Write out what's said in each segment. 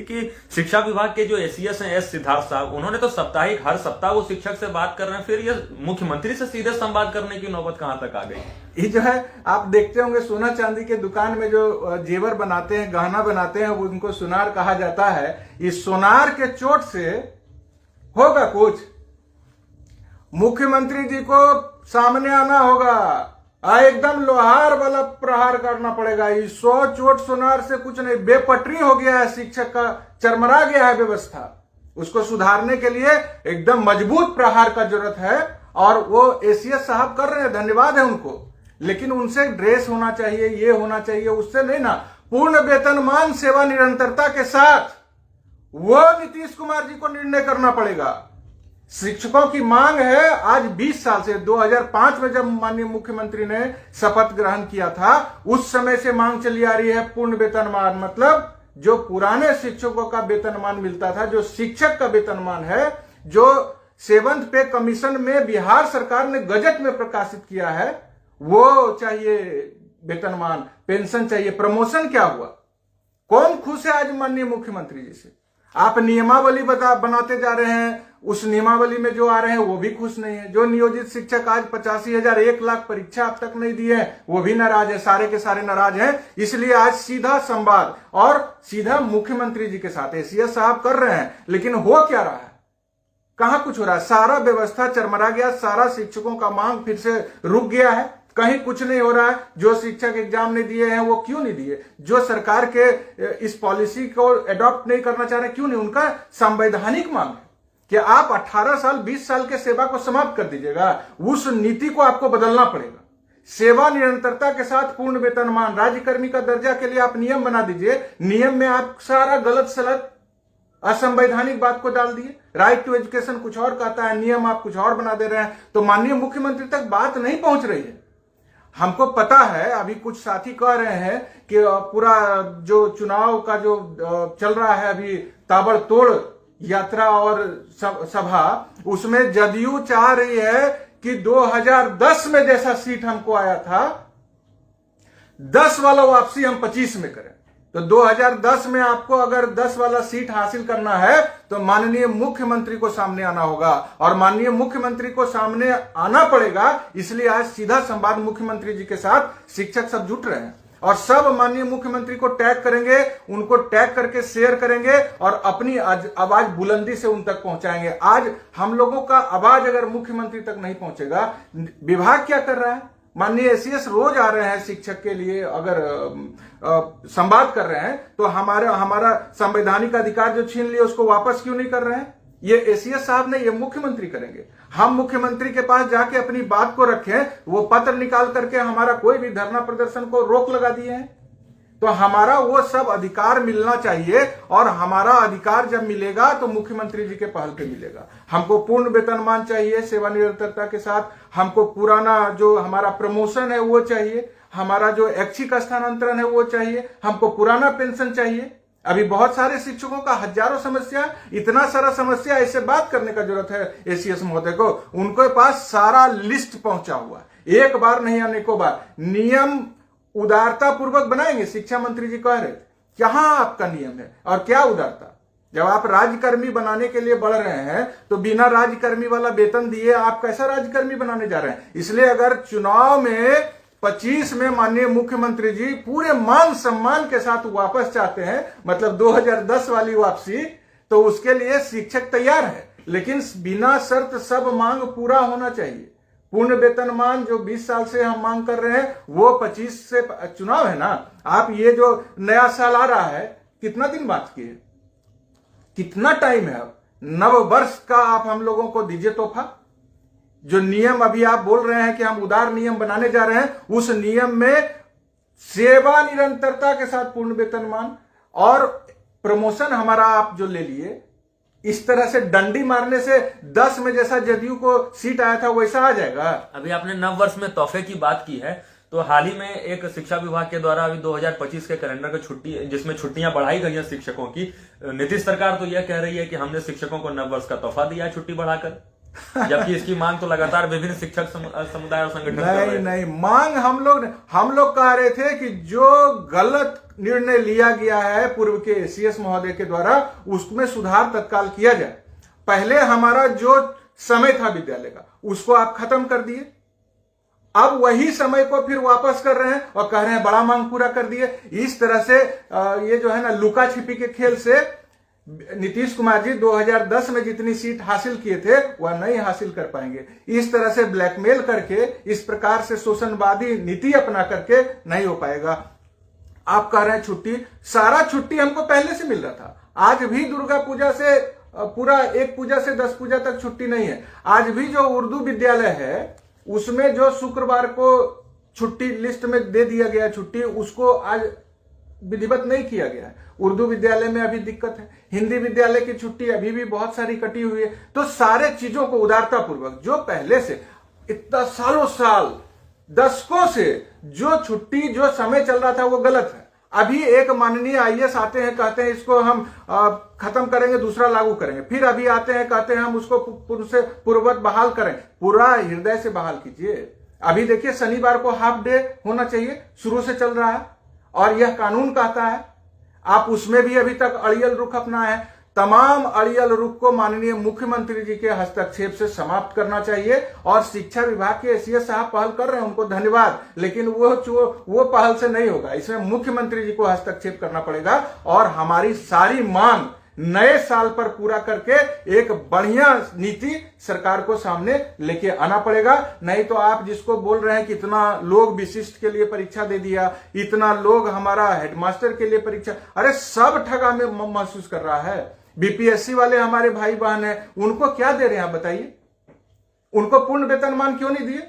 कि शिक्षा विभाग के जो एसीएस हैं एस सिद्धार्थ साहब, उन्होंने तो साप्ताहिक हर सप्ताह वो शिक्षक से बात कर रहे हैं, फिर ये मुख्यमंत्री से सीधे संवाद करने की नौबत कहां तक आ गई। ये जो है आप देखते होंगे सोना चांदी के दुकान में जो जेवर बनाते हैं, गहना बनाते हैं, वो उनको सुनार कहा जाता है। इस सोनार के चोट से होगा कुछ? मुख्यमंत्री जी को सामने आना होगा, एकदम लोहार वाला प्रहार करना पड़ेगा। ये 100 चोट सोनार से कुछ नहीं, बेपटरी हो गया है, शिक्षक का चरमरा गया है व्यवस्था। उसको सुधारने के लिए एकदम मजबूत प्रहार का जरूरत है, और वो एसीएस साहब कर रहे हैं, धन्यवाद है उनको। लेकिन उनसे ड्रेस होना चाहिए, ये होना चाहिए, उससे नहीं ना। पूर्ण वेतनमान सेवा निरंतरता के साथ वो नीतीश कुमार जी को निर्णय करना पड़ेगा। शिक्षकों की मांग है आज 20 साल से, 2005 में जब माननीय मुख्यमंत्री ने शपथ ग्रहण किया था, उस समय से मांग चली आ रही है पूर्ण वेतनमान। मतलब जो पुराने शिक्षकों का वेतनमान मिलता था, जो शिक्षक का वेतनमान है, जो 7th पे कमीशन में बिहार सरकार ने गजट में प्रकाशित किया है, वो चाहिए वेतनमान, पेंशन चाहिए। प्रमोशन क्या हुआ? कौन खुश है आज माननीय मुख्यमंत्री जी से? आप नियमावली बनाते जा रहे हैं, उस नियमावली में जो आ रहे हैं वो भी खुश नहीं है। जो नियोजित शिक्षक आज 85,000 1 लाख परीक्षा अब तक नहीं दी है, वो भी नाराज है, सारे के सारे नाराज हैं। इसलिए आज सीधा संवाद और सीधा मुख्यमंत्री जी के साथ एसीएस साहब कर रहे हैं। लेकिन हो क्या रहा है? कहां कुछ हो रहा है? सारा व्यवस्था चरमरा गया, सारा शिक्षकों का मांग फिर से रुक गया है, कहीं कुछ नहीं हो रहा है। जो शिक्षक एग्जाम नहीं दिए हैं वो क्यों नहीं दिए? जो सरकार के इस पॉलिसी को एडॉप्ट नहीं करना चाह रहे क्यों नहीं? उनका संवैधानिक मांग है कि आप 18 साल 20 साल के सेवा को समाप्त कर दीजिएगा, उस नीति को आपको बदलना पड़ेगा। सेवा निरंतरता के साथ पूर्ण वेतनमान, राज्यकर्मी का दर्जा के लिए आप नियम बना दीजिए। नियम में आप सारा गलत सलत असंवैधानिक बात को डाल दिए। राइट टू एजुकेशन कुछ और कहता है, नियम आप कुछ और बना दे रहे हैं, तो माननीय मुख्यमंत्री तक बात नहीं पहुंच रही है। हमको पता है, अभी कुछ साथी कह रहे हैं कि पूरा जो चुनाव का जो चल रहा है अभी ताबड़तोड़ यात्रा और सभा, उसमें जदयू चाह रही है कि 2010 में जैसा सीट हमको आया था, 10 वाला वापसी हम 25 में करें। तो 2010 में आपको अगर 10 वाला सीट हासिल करना है तो माननीय मुख्यमंत्री को सामने आना होगा, और माननीय मुख्यमंत्री को सामने आना पड़ेगा। इसलिए आज सीधा संवाद मुख्यमंत्री जी के साथ शिक्षक सब जुट रहे हैं, और सब माननीय मुख्यमंत्री को टैग करेंगे, उनको टैग करके शेयर करेंगे और अपनी आवाज बुलंदी से उन तक पहुंचाएंगे। आज हम लोगों का आवाज अगर मुख्यमंत्री तक नहीं पहुंचेगा, विभाग क्या कर रहा है? माननीय एसीएस रोज आ रहे हैं शिक्षक के लिए, अगर संवाद कर रहे हैं तो हमारा संवैधानिक अधिकार जो छीन लिए उसको वापस क्यों नहीं कर रहे हैं? ये एसीएस साहब नहीं, ये मुख्यमंत्री करेंगे। हम मुख्यमंत्री के पास जाके अपनी बात को रखें, वो पत्र निकाल करके हमारा कोई भी धरना प्रदर्शन को रोक लगा दिए हैं। तो हमारा वो सब अधिकार मिलना चाहिए, और हमारा अधिकार जब मिलेगा तो मुख्यमंत्री जी के पहल पे मिलेगा। हमको पूर्ण वेतनमान चाहिए सेवा निरंतरता के साथ, हमको पुराना जो हमारा प्रमोशन है वो चाहिए, हमारा जो ऐच्छिक स्थानांतरण है वो चाहिए, हमको पुराना पेंशन चाहिए। अभी बहुत सारे शिक्षकों का हजारों समस्या, इतना सारा समस्या, ऐसे बात करने का जरूरत है एसीएस महोदय को। उनके पास सारा लिस्ट पहुंचा हुआ, एक बार नहीं अनेकों बार। नियम उदारता पूर्वक बनाएंगे, शिक्षा मंत्री जी कह रहे थे। कहां आपका नियम है और क्या उदारता? जब आप राज्यकर्मी बनाने के लिए बढ़ रहे हैं तो बिना राज्यकर्मी वाला वेतन दिए आप कैसा राज्यकर्मी बनाने जा रहे हैं? इसलिए अगर चुनाव में 25 में माननीय मुख्यमंत्री जी पूरे मान सम्मान के साथ वापस चाहते हैं, मतलब 2010 वाली वापसी, तो उसके लिए शिक्षक तैयार है। लेकिन बिना शर्त सब मांग पूरा होना चाहिए। पूर्ण वेतनमान जो 20 साल से हम मांग कर रहे हैं वो 25 से चुनाव है ना। आप ये जो नया साल आ रहा है, कितना दिन बाकी है, कितना टाइम है? अब नव वर्ष का आप हम लोगों को दीजिए तोहफा। जो नियम अभी आप बोल रहे हैं कि हम उदार नियम बनाने जा रहे हैं, उस नियम में सेवा निरंतरता के साथ पूर्ण वेतनमान और प्रमोशन हमारा आप जो ले लिए, इस तरह से डंडी मारने से 10 में जैसा जदयू को सीट आया था वैसा आ जाएगा। अभी आपने नव वर्ष में तोहफे की बात की है, तो हाल ही में एक शिक्षा विभाग के द्वारा अभी 2025 के कैलेंडर की छुट्टी, जिसमें छुट्टियां बढ़ाई गई हैं शिक्षकों की, नीतीश सरकार तो यह कह रही है कि हमने शिक्षकों को नव वर्ष का तोहफा दिया छुट्टी बढ़ाकर, जबकि इसकी मांग तो लगातार विभिन्न शिक्षक समुदाय और संगठन नहीं, मांग हम लोग कह रहे थे कि जो गलत निर्णय लिया गया है पूर्व के एसीएस महोदय के द्वारा, उसमें सुधार तत्काल किया जाए। पहले हमारा जो समय था विद्यालय का, उसको आप खत्म कर दिए, अब वही समय को फिर वापस कर रहे हैं और कह रहे हैं बड़ा मांग पूरा कर दिए। इस तरह से ये जो है ना लुका छिपी के खेल से नीतीश कुमार जी 2010 में जितनी सीट हासिल किए थे वह नहीं हासिल कर पाएंगे। इस तरह से ब्लैकमेल करके, इस प्रकार से शोषणवादी नीति अपना करके नहीं हो पाएगा। आप कह रहे हैं छुट्टी, सारा छुट्टी हमको पहले से मिल रहा था। आज भी दुर्गा पूजा से पूरा एक पूजा से 10 पूजा तक छुट्टी नहीं है। आज भी जो उर्दू विद्यालय है उसमें जो शुक्रवार को छुट्टी लिस्ट में दे दिया गया छुट्टी, उसको आज विधिवत नहीं किया गया है। उर्दू विद्यालय में अभी दिक्कत है, हिंदी विद्यालय की छुट्टी अभी भी बहुत सारी कटी हुई है। तो सारे चीजों को उदारता पूर्वक, जो पहले से इतना सालों साल दशकों से जो छुट्टी जो समय चल रहा था वो गलत है। अभी एक माननीय आईएएस आते हैं, कहते हैं इसको हम खत्म करेंगे, दूसरा लागू करेंगे। फिर अभी आते हैं, कहते हैं हम उसको पूर्ववत बहाल करें। पूरा हृदय से बहाल कीजिए। अभी देखिए शनिवार को हाफ डे होना चाहिए, शुरू से चल रहा है और यह कानून कहता है। आप उसमें भी अभी तक अड़ियल रुख अपना है। तमाम अड़ियल रुख को माननीय मुख्यमंत्री जी के हस्तक्षेप से समाप्त करना चाहिए। और शिक्षा विभाग के एसीएस साहब पहल कर रहे हैं, उनको धन्यवाद, लेकिन वो पहल से नहीं होगा। इसमें मुख्यमंत्री जी को हस्तक्षेप करना पड़ेगा और हमारी सारी मांग नए साल पर पूरा करके एक बढ़िया नीति सरकार को सामने लेके आना पड़ेगा। नहीं तो आप जिसको बोल रहे हैं कि इतना लोग विशिष्ट के लिए परीक्षा दे दिया, इतना लोग हमारा हेडमास्टर के लिए परीक्षा, अरे सब ठगा में महसूस कर रहा है। बीपीएससी वाले हमारे भाई बहन हैं, उनको क्या दे रहे हैं आप बताइए? उनको पूर्ण वेतनमान क्यों नहीं दिए?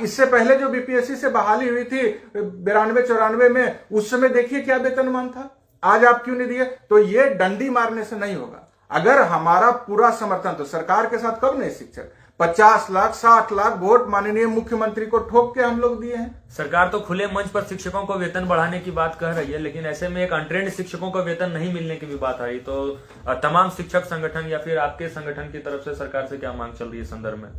इससे पहले जो बीपीएससी से बहाली हुई थी 92-94 में, उस समय देखिए क्या वेतनमान था। आज आप क्यों नहीं दिए? तो ये डंडी मारने से नहीं होगा। अगर हमारा पूरा समर्थन, तो सरकार के साथ कब नहीं शिक्षक 50 लाख 60 लाख वोट माननीय मुख्यमंत्री को ठोक के हम लोग दिए हैं। सरकार तो खुले मंच पर शिक्षकों को वेतन बढ़ाने की बात कह रही है, लेकिन ऐसे में एक अनट्रेंड शिक्षकों को वेतन नहीं मिलने की भी बात आ रही। तो तमाम शिक्षक संगठन या फिर आपके संगठन की तरफ से सरकार से क्या मांग चल रही है संदर्भ में?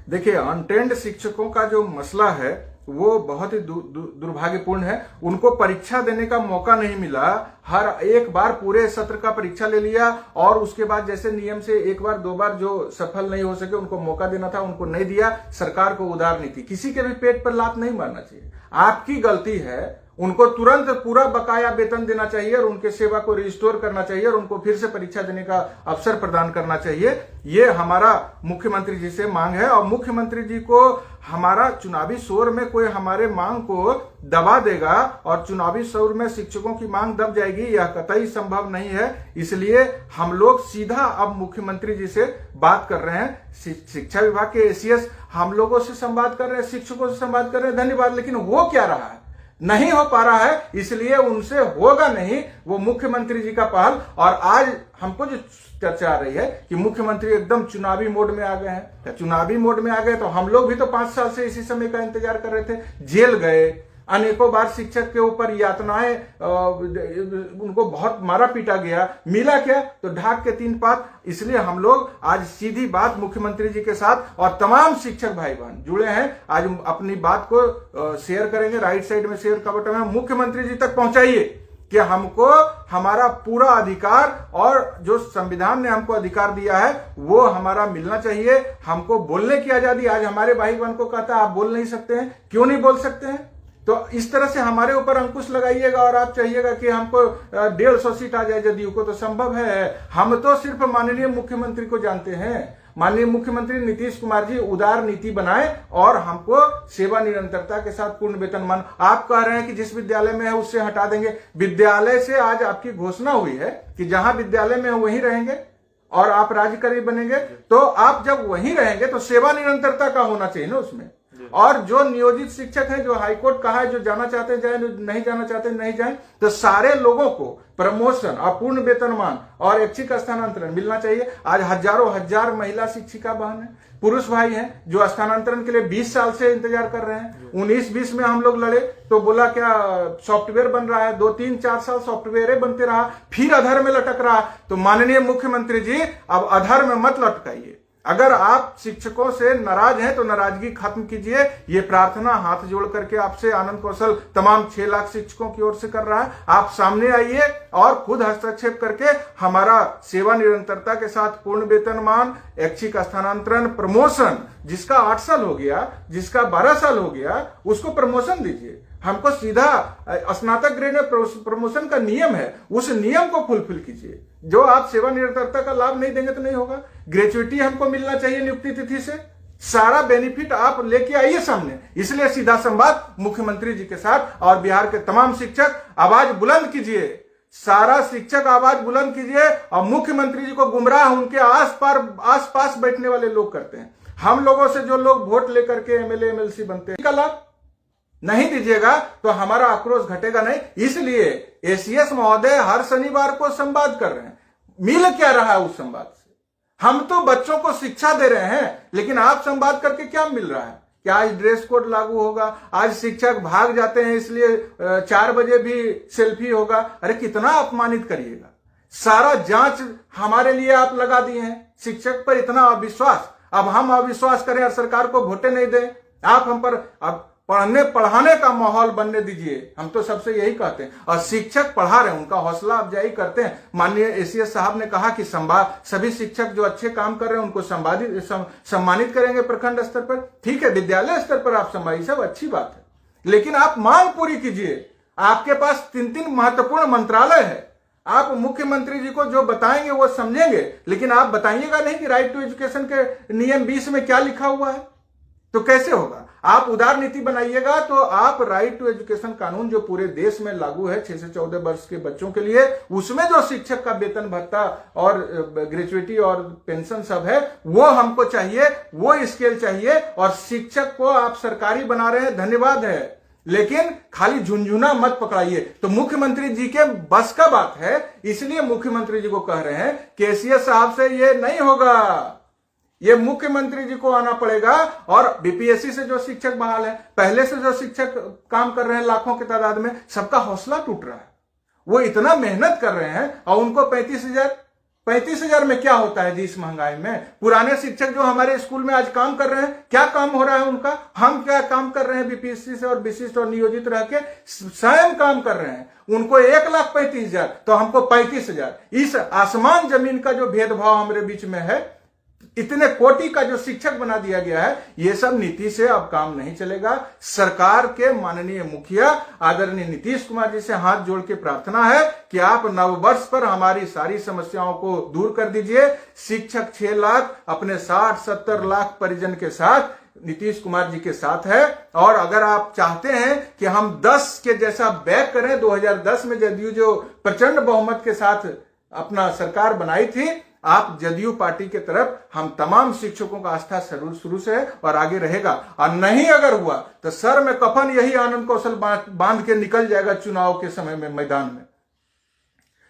देखिए, अनट्रेंड शिक्षकों का जो मसला है वो बहुत ही दुर्भाग्यपूर्ण है। उनको परीक्षा देने का मौका नहीं मिला। हर एक बार पूरे सत्र का परीक्षा ले लिया और उसके बाद जैसे नियम से एक बार दो बार जो सफल नहीं हो सके उनको मौका देना था, उनको नहीं दिया। सरकार को उदार नीति, किसी के भी पेट पर लात नहीं मारना चाहिए। आपकी गलती है, उनको तुरंत पूरा बकाया वेतन देना चाहिए और उनके सेवा को रिस्टोर करना चाहिए और उनको फिर से परीक्षा देने का अवसर प्रदान करना चाहिए। ये हमारा मुख्यमंत्री जी से मांग है। और मुख्यमंत्री जी को हमारा चुनावी शोर में कोई हमारे मांग को दबा देगा और चुनावी शोर में शिक्षकों की मांग दब जाएगी, यह कतई संभव नहीं है। इसलिए हम लोग सीधा अब मुख्यमंत्री जी से बात कर रहे हैं। शिक्षा विभाग के एसीएस हम लोगों से संवाद कर रहे हैं, शिक्षकों से संवाद कर रहे हैं, धन्यवाद। लेकिन हो क्या रहा है? नहीं हो पा रहा है, इसलिए उनसे होगा नहीं। वो मुख्यमंत्री जी का पहल। और आज हमको जो चर्चा आ रही है कि मुख्यमंत्री एकदम चुनावी मोड में आ गए हैं। चुनावी मोड में आ गए तो हम लोग भी तो 5 साल से इसी समय का इंतजार कर रहे थे। जेल गए, अनेकों बार शिक्षक के ऊपर यातनाएं, उनको बहुत मारा पीटा गया। मिला क्या? तो ढाक के 3 पात। इसलिए हम लोग आज सीधी बात मुख्यमंत्री जी के साथ और तमाम शिक्षक भाई बहन जुड़े हैं, आज अपनी बात को शेयर करेंगे। राइट साइड में शेयर का बटन है, मुख्यमंत्री जी तक पहुंचाइए कि हमको हमारा पूरा अधिकार और जो संविधान ने हमको अधिकार दिया है वो हमारा मिलना चाहिए। हमको बोलने की आजादी, आज हमारे भाई बहन को कहता है आप बोल नहीं सकते हैं, क्यों नहीं बोल सकते हैं? तो इस तरह से हमारे ऊपर अंकुश लगाइएगा और आप चाहिएगा कि हमको 150 सीट आ जाए जदयू को, तो संभव है? हम तो सिर्फ माननीय मुख्यमंत्री को जानते हैं। माननीय मुख्यमंत्री नीतीश कुमार जी उदार नीति बनाए और हमको सेवा निरंतरता के साथ पूर्ण वेतनमान। आप कह रहे हैं कि जिस विद्यालय में है उससे हटा देंगे। विद्यालय से आज आपकी घोषणा हुई है कि जहां विद्यालय में है वहीं रहेंगे और आप राज्यकारी बनेंगे। तो आप जब वहीं रहेंगे तो सेवा निरंतरता का होना चाहिए ना उसमें। और जो नियोजित शिक्षक हैं, जो हाईकोर्ट कहा है, जो जाना चाहते हैं जाए, नहीं जाना चाहते नहीं जाए, तो सारे लोगों को प्रमोशन, अपूर्ण वेतनमान और ऐच्छिक स्थानांतरण मिलना चाहिए। आज हजारों हजार महिला शिक्षिका बहन है, पुरुष भाई हैं जो स्थानांतरण के लिए 20 साल से इंतजार कर रहे हैं। 19-20 में हम लोग लड़े तो बोला क्या सॉफ्टवेयर बन रहा है, 2-3-4 साल सॉफ्टवेयर बनते रहा, फिर अधर में लटक रहा। तो माननीय मुख्यमंत्री जी अब अधर में मत लटकाइए, अगर आप शिक्षकों से नाराज हैं तो नाराजगी खत्म कीजिए। ये प्रार्थना हाथ जोड़ करके आपसे आनंद कौशल तमाम 6 लाख शिक्षकों की ओर से कर रहा है। आप सामने आइए और खुद हस्तक्षेप करके हमारा सेवा निरंतरता के साथ पूर्ण वेतनमान, ऐच्छिक स्थानांतरण, प्रमोशन, जिसका 8 साल हो गया, जिसका 12 साल हो गया, उसको प्रमोशन दीजिए। हमको सीधा स्नातक ग्रेड में प्रमोशन का नियम है, उस नियम को फुलफिल कीजिए। जो आप सेवा निरंतरता का लाभ नहीं देंगे तो नहीं होगा। ग्रेचुइटी हमको मिलना चाहिए नियुक्ति तिथि से, सारा बेनिफिट आप लेके आइए सामने। इसलिए सीधा संवाद मुख्यमंत्री जी के साथ और बिहार के तमाम शिक्षक आवाज बुलंद कीजिए, सारा शिक्षक आवाज बुलंद कीजिए। और मुख्यमंत्री जी को गुमराह उनके आस पास बैठने वाले लोग करते हैं। हम लोगों से जो लोग वोट लेकर के एमएलए एमएलसी बनते हैं, लाभ नहीं दीजिएगा तो हमारा आक्रोश घटेगा नहीं। इसलिए एसीएस महोदय हर शनिवार को संवाद कर रहे हैं। मिल क्या रहा है उस संवाद से? हम तो बच्चों को शिक्षा दे रहे हैं, लेकिन आप संवाद करके क्या मिल रहा है? क्या आज ड्रेस कोड लागू होगा? आज शिक्षक भाग जाते हैं इसलिए 4 बजे भी सेल्फी होगा? अरे कितना अपमानित करिएगा। सारा जांच हमारे लिए आप लगा दिए हैं, शिक्षक पर इतना अविश्वास। अब हम अविश्वास करें और सरकार को वोटें नहीं दें? आप हम पर अब पढ़ाने का माहौल बनने दीजिए। हम तो सबसे यही कहते हैं। और शिक्षक पढ़ा रहे हैं, उनका हौसला अफजाई करते हैं। माननीय एसीएस साहब ने कहा कि सभी शिक्षक जो अच्छे काम कर रहे हैं उनको सम्मानित करेंगे प्रखंड स्तर पर। ठीक है, विद्यालय स्तर पर आप सम्मानित, सब अच्छी बात है, लेकिन आप मांग पूरी कीजिए। आपके पास 3 महत्वपूर्ण मंत्रालय है। आप मुख्यमंत्री जी को जो बताएंगे वो समझेंगे, लेकिन आप बताइएगा नहीं कि राइट टू एजुकेशन के नियम 20 में क्या लिखा हुआ है। तो कैसे होगा? आप उदार नीति बनाइएगा तो आप राइट टू एजुकेशन कानून जो पूरे देश में लागू है 6 से 14 वर्ष के बच्चों के लिए, उसमें जो शिक्षक का वेतन भत्ता और ग्रेचुइटी और पेंशन सब है वो हमको चाहिए, वो स्केल चाहिए। और शिक्षक को आप सरकारी बना रहे हैं, धन्यवाद है, लेकिन खाली झुंझुना मत पकड़ाइए। तो मुख्यमंत्री जी के बस का बात है, इसलिए मुख्यमंत्री जी को कह रहे हैं कि एसीएस साहब से ये नहीं होगा, ये मुख्यमंत्री जी को आना पड़ेगा। और बीपीएससी से जो शिक्षक बहाल है, पहले से जो शिक्षक काम कर रहे हैं लाखों की तादाद में, सबका हौसला टूट रहा है। वो इतना मेहनत कर रहे हैं और उनको 35,000 में क्या होता है जी इस महंगाई में? पुराने शिक्षक जो हमारे स्कूल में आज काम कर रहे हैं, क्या काम हो रहा है उनका? हम क्या काम कर रहे हैं बीपीएससी से और विशिष्ट और नियोजित रह के स्वयं काम कर रहे हैं। उनको 1,35,000 तो हमको 35,000। इस आसमान जमीन का जो भेदभाव हमारे बीच में है, इतने कोटि का जो शिक्षक बना दिया गया है, ये सब नीति से अब काम नहीं चलेगा। सरकार के माननीय मुखिया आदरणीय नीतीश कुमार जी से हाथ जोड़ के प्रार्थना है कि आप नववर्ष पर हमारी सारी समस्याओं को दूर कर दीजिए। शिक्षक 6 लाख अपने 60-70 लाख परिजन के साथ नीतीश कुमार जी के साथ है। और अगर आप चाहते हैं कि हम 10 के जैसा बैक करें, 2010 में जदयू जो प्रचंड बहुमत के साथ अपना सरकार बनाई थी, आप जदयू पार्टी के तरफ हम तमाम शिक्षकों का आस्था शुरू से है और आगे रहेगा। और नहीं अगर हुआ तो सर में कफन यही आनंद कौशल बांध के निकल जाएगा चुनाव के समय में मैदान में।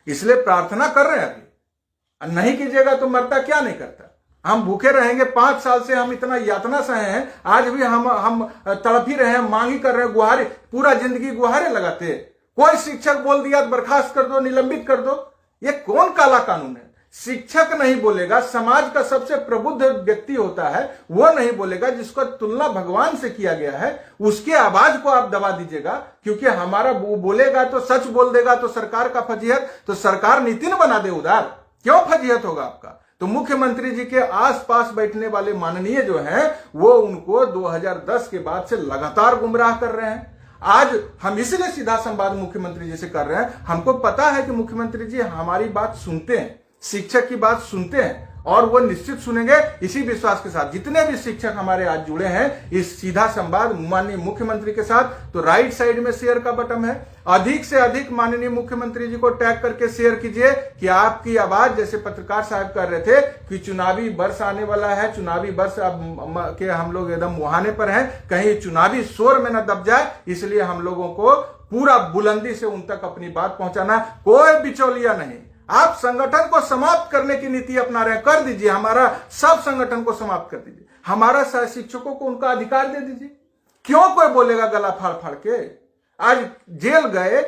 इसलिए प्रार्थना कर रहे हैं अभी, नहीं कीजिएगा तो मरता क्या नहीं करता। हम भूखे रहेंगे, 5 साल से हम इतना यातना सहे हैं, आज भी हम तड़प ही रहे हैं, मांग ही कर रहे हैं, गुहारे, पूरा जिंदगी गुहारे लगाते। कोई शिक्षक बोल दिया बर्खास्त कर दो, निलंबित कर दो, ये कौन काला कानून है? शिक्षक नहीं बोलेगा, समाज का सबसे प्रबुद्ध व्यक्ति होता है, वो नहीं बोलेगा, जिसको तुलना भगवान से किया गया है, उसके आवाज को आप दबा दीजिएगा। क्योंकि हमारा वो बोलेगा तो सच बोल देगा तो सरकार का फजीहत, तो सरकार नीति न बना दे उदार, क्यों फजीहत होगा आपका? तो मुख्यमंत्री जी के आसपास बैठने वाले माननीय जो हैं, वो उनको 2010 के बाद से लगातार गुमराह कर रहे हैं। आज हम इसलिए सीधा संवाद मुख्यमंत्री जी से कर रहे हैं, हमको पता है कि मुख्यमंत्री जी हमारी बात सुनते हैं, शिक्षक की बात सुनते हैं और वो निश्चित सुनेंगे। इसी विश्वास के साथ जितने भी शिक्षक हमारे आज जुड़े हैं इस सीधा संवाद माननीय मुख्यमंत्री के साथ, तो राइट साइड में शेयर का बटन है, अधिक से अधिक माननीय मुख्यमंत्री जी को टैग करके शेयर कीजिए कि आपकी आवाज, जैसे पत्रकार साहब कर रहे थे कि चुनावी वर्ष आने वाला है, चुनावी वर्ष अब के हम लोग एकदम मुहाने पर हैं, कहीं चुनावी शोर में न दब जाए, इसलिए हम लोगों को पूरा बुलंदी से उन तक अपनी बात पहुंचाना, कोई बिचौलिया नहीं। आप संगठन को समाप्त करने की नीति अपना रहे, कर दीजिए, हमारा सब संगठन को समाप्त कर दीजिए, हमारा शिक्षकों को उनका अधिकार दे दीजिए। क्यों कोई बोलेगा गला फाड़ फाड़ के? आज जेल गए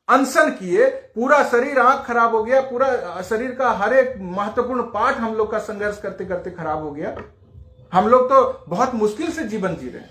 अनशन किए, पूरा शरीर, आंख खराब हो गया, पूरा शरीर का हर एक महत्वपूर्ण पार्ट हम लोग का संघर्ष करते करते खराब हो गया। हम लोग तो बहुत मुश्किल से जीवन जी रहे हैं,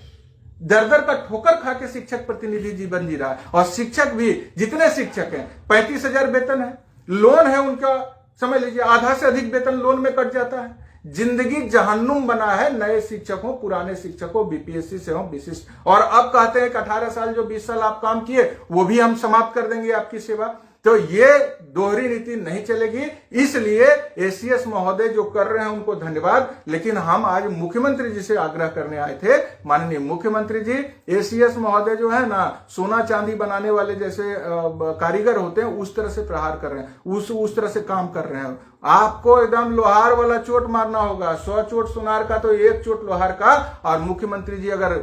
दर दर का ठोकर खा के शिक्षक प्रतिनिधि जीवन जी रहा है। और शिक्षक भी, जितने शिक्षक हैं, 35,000 वेतन है, लोन है उनका, समझ लीजिए आधा से अधिक वेतन लोन में कट जाता है। जिंदगी जहन्नुम बना है नए शिक्षकों, पुराने शिक्षकों, बीपीएससी से हो, विशिष्ट। और अब कहते हैं कि 18 साल जो 20 साल आप काम किए वो भी हम समाप्त कर देंगे आपकी सेवा। तो ये दोहरी नीति नहीं चलेगी। इसलिए एसीएस महोदय जो कर रहे हैं उनको धन्यवाद, लेकिन हम आज मुख्यमंत्री जी से आग्रह करने आए थे, माननीय मुख्यमंत्री जी, एसीएस महोदय जो है ना, सोना चांदी बनाने वाले जैसे कारीगर होते हैं उस तरह से प्रहार कर रहे हैं, उस तरह से काम कर रहे हैं। आपको एकदम लोहार वाला चोट मारना होगा, 100 चोट सुनार का तो 1 चोट लोहार का। और मुख्यमंत्री जी अगर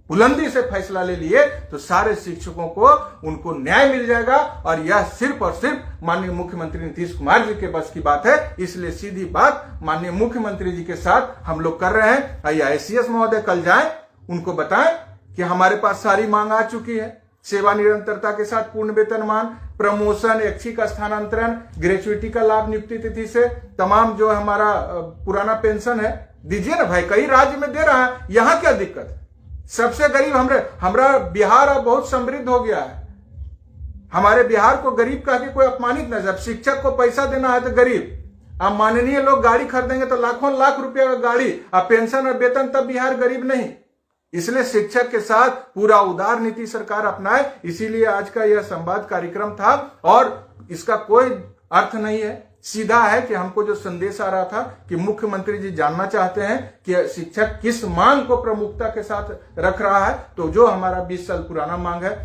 बुलंदी से फैसला ले लिए तो सारे शिक्षकों को उनको न्याय मिल जाएगा। और यह सिर्फ और सिर्फ माननीय मुख्यमंत्री नीतीश कुमार जी के बस की बात है। इसलिए सीधी बात माननीय मुख्यमंत्री जी के साथ हम लोग कर रहे हैं। आइए एसीएस महोदय कल जाएं, उनको बताएं कि हमारे पास सारी मांग आ चुकी है, सेवा निरंतरता के साथ पूर्ण वेतनमान, प्रमोशन, ऐच्छिक स्थानांतरण, ग्रेचुइटी का लाभ नियुक्ति तिथि से, तमाम जो हमारा पुराना पेंशन है दीजिए ना भाई। कई राज्य में दे रहा है, यहां क्या दिक्कत है? सबसे गरीब हमारा बिहार अब बहुत समृद्ध हो गया है। हमारे बिहार को गरीब कह के कोई अपमानित न। जब शिक्षक को पैसा देना है तो गरीब, अब माननीय लोग गाड़ी खरीदेंगे तो लाखों लाख रुपया का गाड़ी, अब पेंशन और वेतन, तब बिहार गरीब नहीं। इसलिए शिक्षक के साथ पूरा उदार नीति सरकार अपनाए। इसीलिए आज का यह संवाद कार्यक्रम था और इसका कोई अर्थ नहीं है, सीधा है कि हमको जो संदेश आ रहा था कि मुख्यमंत्री जी जानना चाहते हैं कि शिक्षक किस मांग को प्रमुखता के साथ रख रहा है। तो जो हमारा 20 साल पुराना मांग है,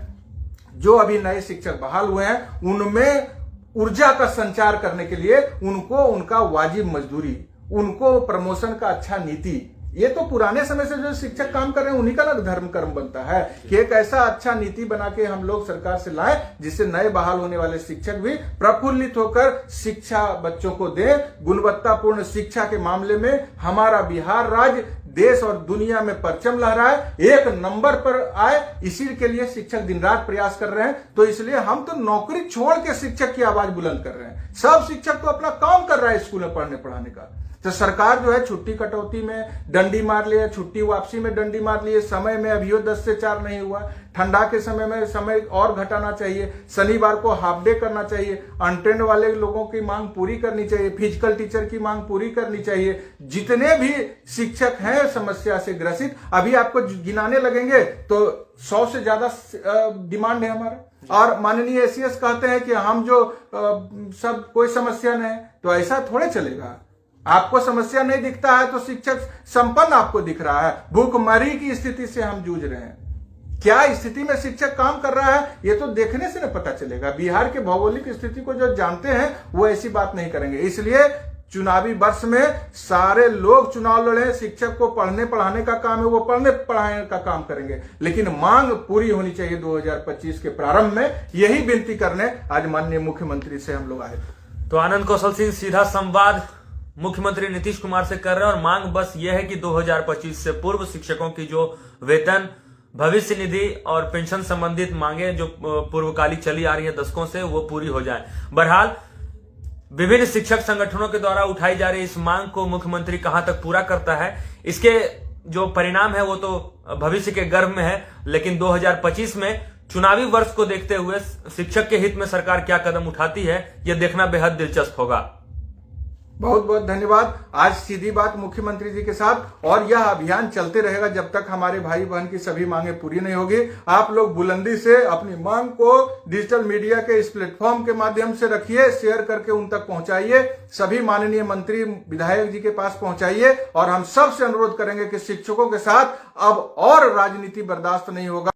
जो अभी नए शिक्षक बहाल हुए हैं, उनमें ऊर्जा का संचार करने के लिए उनको उनका वाजिब मजदूरी, उनको प्रमोशन का अच्छा नीति, ये तो पुराने समय से जो शिक्षक काम कर रहे हैं उन्हीं का ना धर्म कर्म बनता है कि एक ऐसा अच्छा नीति बना के हम लोग सरकार से लाएं जिससे नए बहाल होने वाले शिक्षक भी प्रफुल्लित होकर शिक्षा बच्चों को दें। गुणवत्तापूर्ण शिक्षा के मामले में हमारा बिहार राज्य देश और दुनिया में परचम लहराए, 1 नंबर पर आए, इसी के लिए शिक्षक दिन रात प्रयास कर रहे हैं। तो इसलिए हम तो नौकरी छोड़ के शिक्षक की आवाज बुलंद कर रहे हैं। सब शिक्षक तो अपना काम कर रहा है स्कूल में पढ़ने पढ़ाने का। तो सरकार जो है छुट्टी कटौती में डंडी मार लिए, छुट्टी वापसी में डंडी मार लिए, समय में अभी 10 से 4 नहीं हुआ, ठंडा के समय में समय और घटाना चाहिए, शनिवार को हाफ डे करना चाहिए, अनट्रेंड वाले लोगों की मांग पूरी करनी चाहिए, फिजिकल टीचर की मांग पूरी करनी चाहिए। जितने भी शिक्षक हैं समस्या से ग्रसित, अभी आपको गिनाने लगेंगे तो 100 से ज्यादा डिमांड है हमारा। और माननीय एसीएस कहते हैं कि हम जो सब कोई समस्या नहीं, तो ऐसा थोड़े चलेगा। आपको समस्या नहीं दिखता है तो शिक्षक संपन्न आपको दिख रहा है। भूखमरी की स्थिति से हम जूझ रहे हैं, क्या स्थिति में शिक्षक काम कर रहा है ये तो देखने से न पता चलेगा। बिहार के भौगोलिक स्थिति को जो जानते हैं वो ऐसी बात नहीं करेंगे। इसलिए चुनावी वर्ष में सारे लोग चुनाव लड़े, शिक्षक को पढ़ने पढ़ाने का काम है, वो पढ़ने पढ़ाने का काम करेंगे, लेकिन मांग पूरी होनी चाहिए 2025 के प्रारंभ में। यही विनती करने आज माननीय मुख्यमंत्री से हम लोग आए थे। तो आनंद कौशल सिंह सीधा संवाद मुख्यमंत्री नीतीश कुमार से कर रहे हैं और मांग बस यह है कि 2025 से पूर्व शिक्षकों की जो वेतन, भविष्य निधि और पेंशन संबंधित मांगे जो पूर्वकालिक चली आ रही है दशकों से, वो पूरी हो जाए। बहरहाल विभिन्न शिक्षक संगठनों के द्वारा उठाई जा रही इस मांग को मुख्यमंत्री कहां तक पूरा करता है, इसके जो परिणाम है वो तो भविष्य के गर्भ में है, लेकिन 2025 में चुनावी वर्ष को देखते हुए शिक्षक के हित में सरकार क्या कदम उठाती है, यह देखना बेहद दिलचस्प होगा। बहुत बहुत धन्यवाद। आज सीधी बात मुख्यमंत्री जी के साथ, और यह अभियान चलते रहेगा जब तक हमारे भाई बहन की सभी मांगे पूरी नहीं होगी। आप लोग बुलंदी से अपनी मांग को डिजिटल मीडिया के इस प्लेटफॉर्म के माध्यम से रखिए, शेयर करके उन तक पहुंचाइए, सभी माननीय मंत्री विधायक जी के पास पहुंचाइए। और हम सबसे अनुरोध करेंगे कि शिक्षकों के साथ अब और राजनीति बर्दाश्त नहीं होगा।